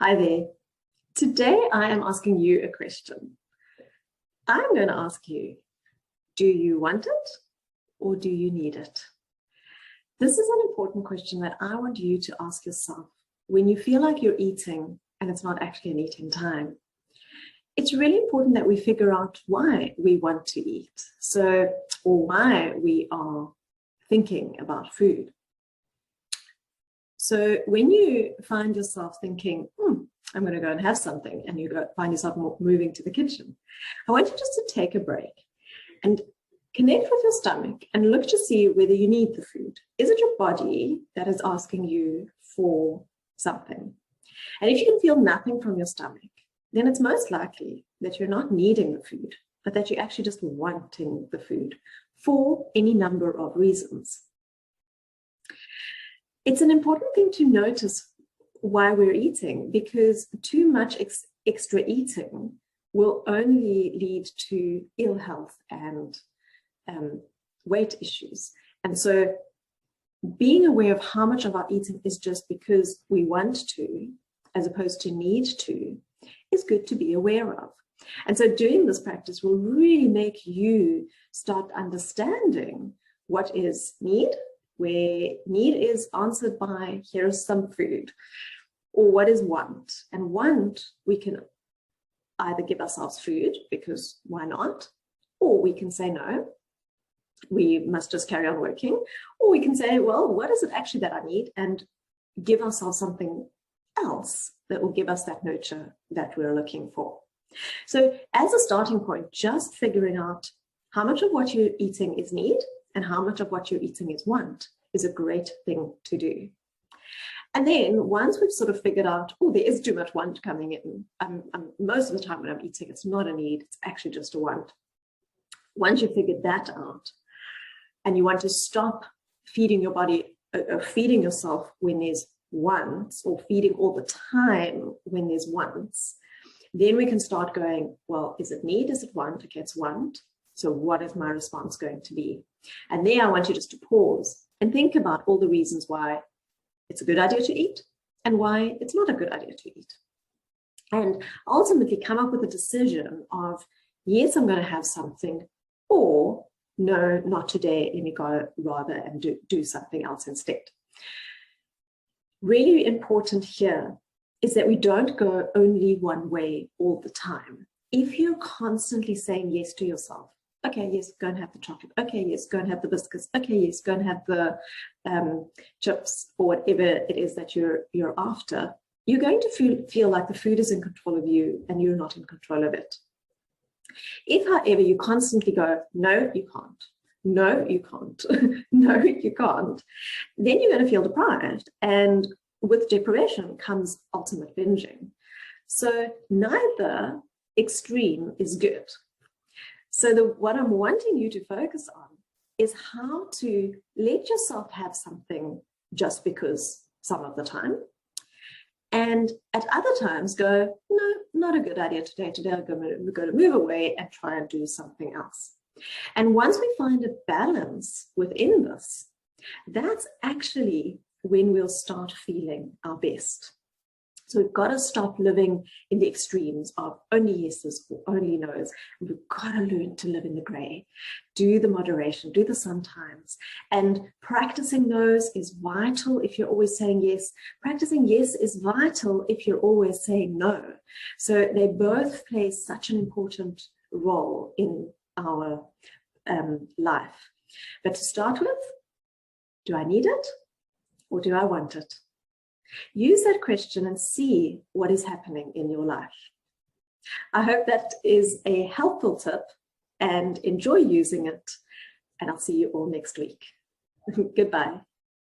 Hi there. Today I am asking you a question. I'm going to ask you, do you want it or do you need it? This is an important question that I want you to ask yourself when you feel like you're eating and it's not actually an eating time. It's really important that we figure out why we want to eat, or why we are thinking about food. So when you find yourself thinking, I'm going to go and have something, and you find yourself moving to the kitchen, I want you just to take a break and connect with your stomach and look to see whether you need the food. Is it your body that is asking you for something? And if you can feel nothing from your stomach, then it's most likely that you're not needing the food, but that you're actually just wanting the food for any number of reasons. It's an important thing to notice why we're eating, because too much extra eating will only lead to ill health and weight issues. And so being aware of how much of our eating is just because we want to, as opposed to need to, is good to be aware of. And so doing this practice will really make you start understanding what is need, where need is answered by here's some food, or what is want. And want, we can either give ourselves food because why not, or we can say no, we must just carry on working, or we can say, well, what is it actually that I need, and give ourselves something else that will give us that nurture that we're looking for. So as a starting point, just figuring out how much of what you're eating is need and how much of what you're eating is want is a great thing to do. And then once we've sort of figured out, there is too much want coming in, most of the time when I'm eating, it's not a need, it's actually just a want. Once you've figured that out and you want to stop feeding your body, feeding yourself when there's wants, or feeding all the time when there's wants, then we can start going, well, is it need, is it want? Okay, it's want. So what is my response going to be? And there I want you just to pause and think about all the reasons why it's a good idea to eat and why it's not a good idea to eat. And ultimately come up with a decision of, yes, I'm going to have something, or no, not today, let me go rather and do something else instead. Really important here is that we don't go only one way all the time. If you're constantly saying yes to yourself, okay, yes, go and have the chocolate. Okay, yes, go and have the biscuits. Okay, yes, go and have the chips, or whatever it is that you're after, you're going to feel like the food is in control of you and you're not in control of it. If, however, you constantly go, no, you can't. No, you can't. No, you can't. Then you're going to feel deprived. And with deprivation comes ultimate binging. So neither extreme is good. So what I'm wanting you to focus on is how to let yourself have something just because some of the time. And at other times go, no, not a good idea today. Today I'm going to move away and try and do something else. And once we find a balance within this, that's actually when we'll start feeling our best. So we've got to stop living in the extremes of only yeses or only nos. We've got to learn to live in the gray. Do the moderation, do the sometimes. And practicing those is vital if you're always saying yes. Practicing yes is vital if you're always saying no. So they both play such an important role in our life. But to start with, do I need it or do I want it? Use that question and see what is happening in your life. I hope that is a helpful tip and enjoy using it. And I'll see you all next week. Goodbye.